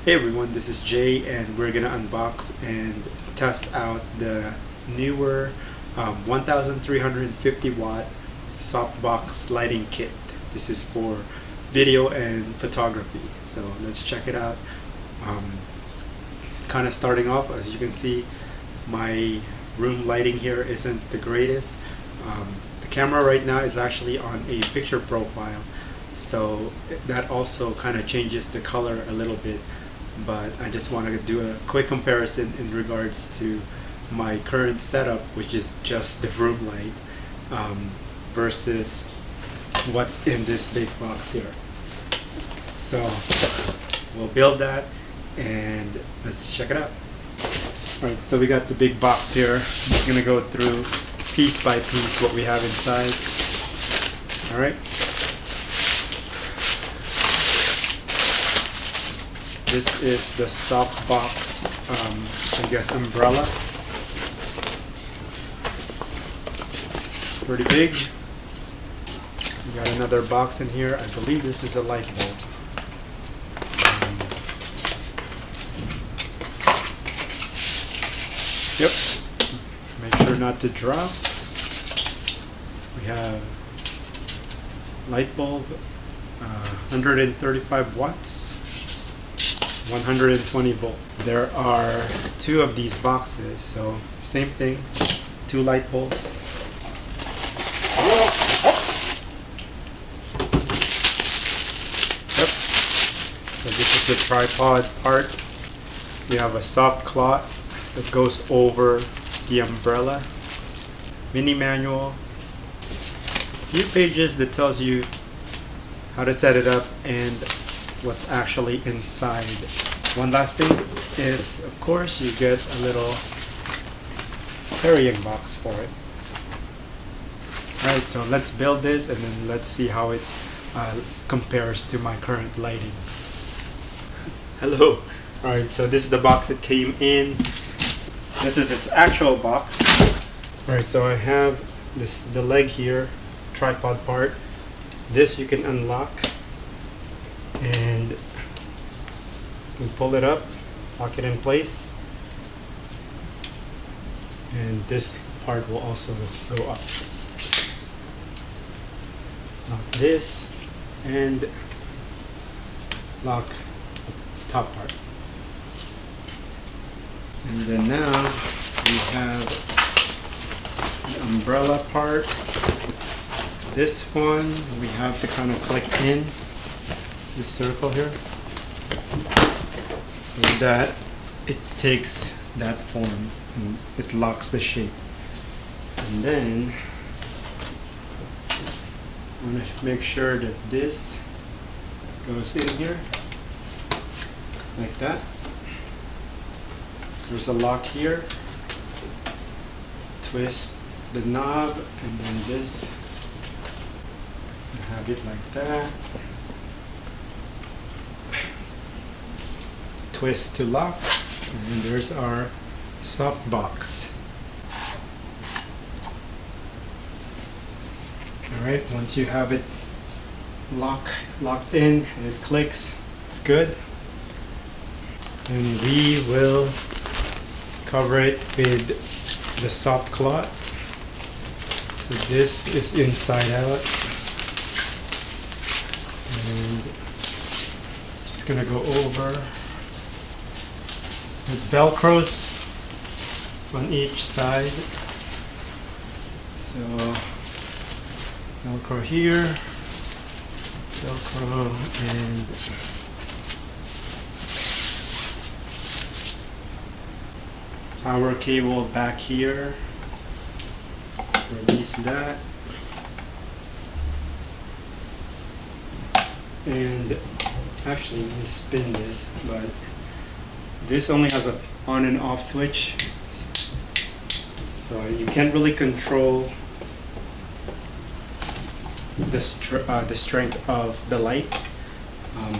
Hey everyone, this is Jay and we're gonna unbox and test out the Neewer 1350 watt softbox lighting kit. This is for video and photography, so let's check it out. It's kind of starting off. As you can see, my room lighting here isn't the greatest. The camera right now is actually on a picture profile, so that also kind of changes the color a little bit. But I just want to do a quick comparison in regards to my current setup, which is just the room light, versus what's in this big box here. So we'll build that and let's check it out. Alright, so we got the big box here. I'm just going to go through piece by piece what we have inside. Alright. This is the Softbox, I guess, umbrella. Pretty big. We got another box in here. I believe this is a light bulb. Yep. Make sure not to drop. We have light bulb, 135 watts. 120 volt. There are two of these boxes, so same thing, two light bulbs. Yep. So this is the tripod part. We have a soft cloth that goes over the umbrella. Mini manual. A few pages that tells you how to set it up and what's actually inside. One last thing is, of course, you get a little carrying box for it. Alright, so let's build this and then let's see how it compares to my current lighting. Hello. Alright, so this is the box it came in. This is its actual box. Alright, so I have the leg here, tripod part. This you can unlock. And we pull it up, lock it in place, and this part will also go up. Lock this and lock the top part. And then now we have the umbrella part. This one we have to kind of click in this circle here, so that it takes that form and it locks the shape. And then I want to make sure that this goes in here like that. There's a lock here. Twist the knob and then this, have it like that. Twist to lock, and there's our softbox. Alright, once you have it locked in and it clicks, it's good. And we will cover it with the soft cloth. So this is inside out. And just gonna go over with velcros on each side. So velcro here, velcro, and power cable back here. Release that. And actually, let me spin this, but this only has a on and off switch, so you can't really control the strength of the light.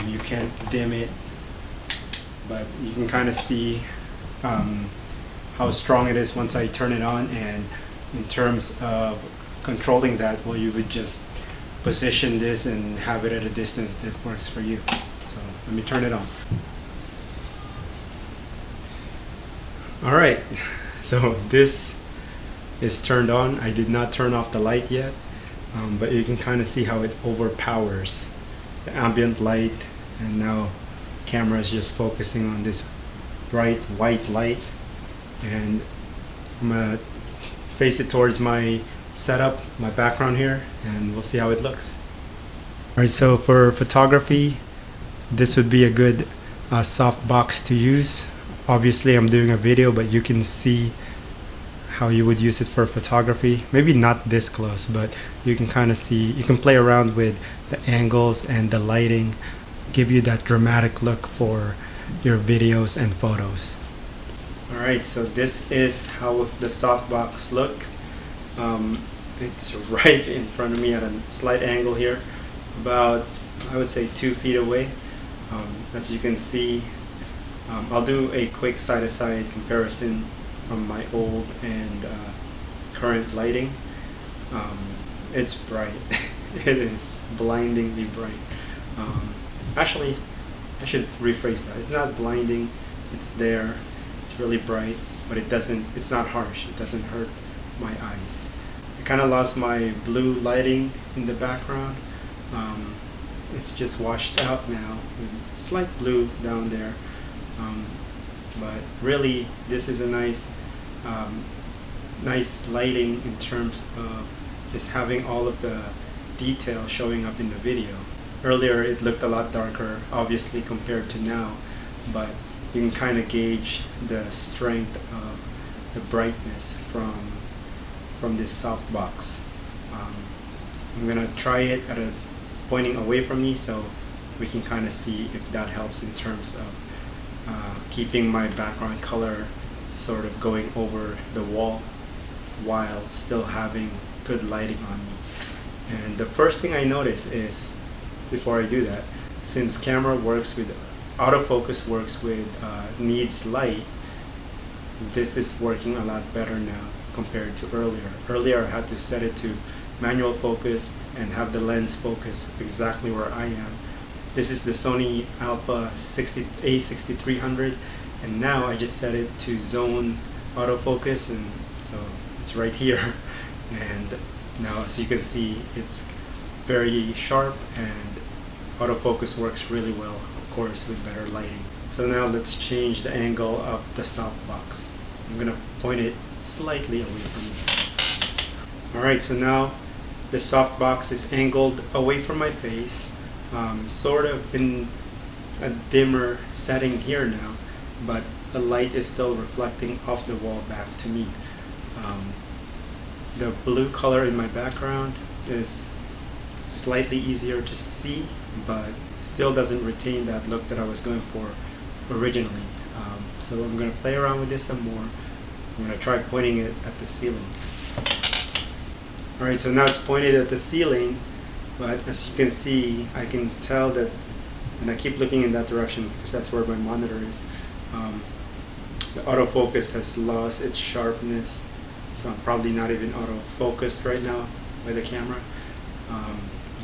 You can't dim it, but you can kind of see how strong it is once I turn it on. And in terms of controlling that, well, you would just position this and have it at a distance that works for you. So let me turn it on. Alright, so this is turned on. I did not turn off the light yet, but you can kind of see how it overpowers the ambient light, and now camera is just focusing on this bright white light, and I'm gonna face it towards my setup, my background here, and we'll see how it looks. Alright, so for photography, this would be a good softbox to use. Obviously I'm doing a video, but you can see how you would use it for photography. Maybe not this close, but you can kind of see, you can play around with the angles and the lighting, give you that dramatic look for your videos and photos. Alright, so this is how the softbox look. It's right in front of me at a slight angle here, about, I would say, 2 feet away. As you can see, I'll do a quick side-to-side comparison from my old and current lighting. It's bright. It is blindingly bright. Actually, I should rephrase that. It's not blinding. It's there. It's really bright, but it's not harsh. It doesn't hurt my eyes. I kind of lost my blue lighting in the background. It's just washed out now with slight blue down there. But really, this is a nice lighting in terms of just having all of the detail showing up in the video. Earlier it looked a lot darker, obviously, compared to now, but you can kind of gauge the strength of the brightness from this softbox. I'm gonna try it at a pointing away from me, so we can kind of see if that helps in terms of keeping my background color sort of going over the wall while still having good lighting on me. And the first thing I notice is, before I do that, since camera works with autofocus, works with needs light, this is working a lot better now compared to earlier. Earlier I had to set it to manual focus and have the lens focus exactly where I am. This is the Sony Alpha A6300, and now I just set it to zone autofocus, and so it's right here. And now, as you can see, it's very sharp, and autofocus works really well, of course, with better lighting. So now let's change the angle of the softbox. I'm gonna point it slightly away from me. Alright, so now the softbox is angled away from my face, sort of in a dimmer setting here now, but the light is still reflecting off the wall back to me. The blue color in my background is slightly easier to see, but still doesn't retain that look that I was going for originally. So I'm going to play around with this some more. I'm going to try pointing it at the ceiling. Alright, so now it's pointed at the ceiling, but as you can see, I can tell that, and I keep looking in that direction because that's where my monitor is. The autofocus has lost its sharpness, so I'm probably not even autofocused right now by the camera.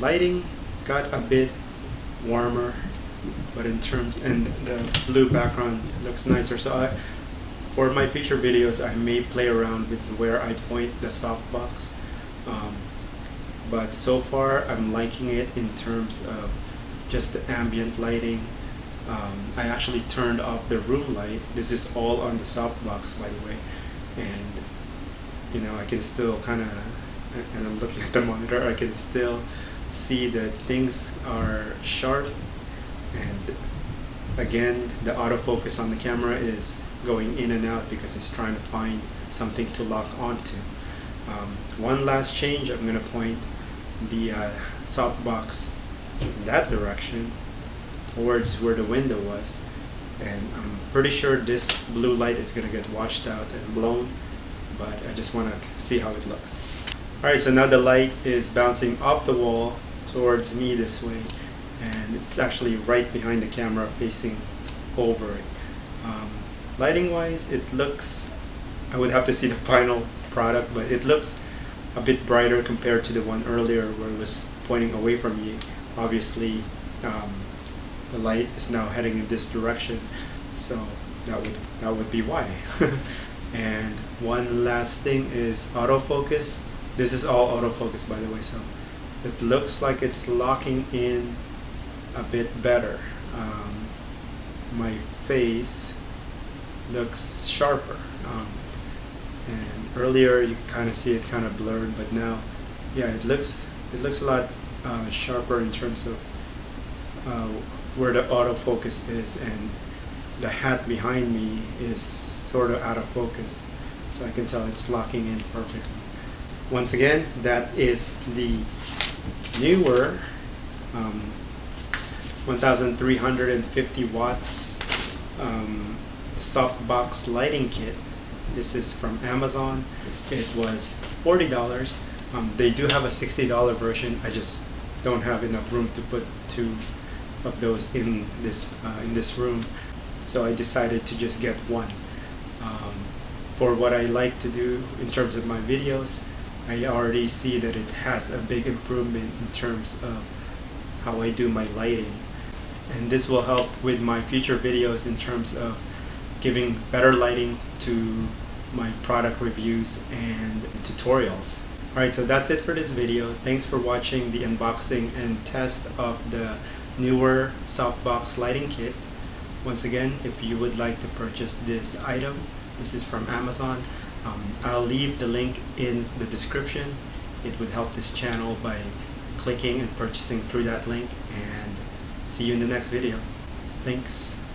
Lighting got a bit warmer, but in terms, and the blue background looks nicer. So for my future videos, I may play around with where I point the softbox. But so far, I'm liking it in terms of just the ambient lighting. I actually turned off the room light. This is all on the softbox, by the way, and you know, I can still kind of, and I'm looking at the monitor, I can still see that things are sharp, and again, the autofocus on the camera is going in and out because it's trying to find something to lock onto. One last change, I'm going to point the softbox in that direction towards where the window was, and I'm pretty sure this blue light is going to get washed out and blown, but I just want to see how it looks. Alright, so now the light is bouncing off the wall towards me this way, and it's actually right behind the camera facing over it. Lighting wise, it looks, I would have to see the final product, but it looks a bit brighter compared to the one earlier where it was pointing away from me. Obviously the light is now heading in this direction, so that would be why. And one last thing is autofocus. This is all autofocus, by the way, so it looks like it's locking in a bit better. My face looks sharper, and earlier you could kind of see it kind of blurred, but now, yeah, it looks a lot sharper in terms of where the autofocus is, and the hat behind me is sort of out of focus, so I can tell it's locking in perfectly. Once again, that is the Neewer 1350 watts softbox lighting kit. This is from Amazon. It was $40. They do have a $60 version. I just don't have enough room to put two of those in this room, so I decided to just get one. For what I like to do in terms of my videos, I already see that it has a big improvement in terms of how I do my lighting, and this will help with my future videos in terms of giving better lighting to my product reviews and tutorials. Alright, so that's it for this video. Thanks for watching the unboxing and test of the Neewer softbox lighting kit. Once again, if you would like to purchase this item, this is from Amazon. I'll leave the link in the description. It would help this channel by clicking and purchasing through that link, and see you in the next video. Thanks.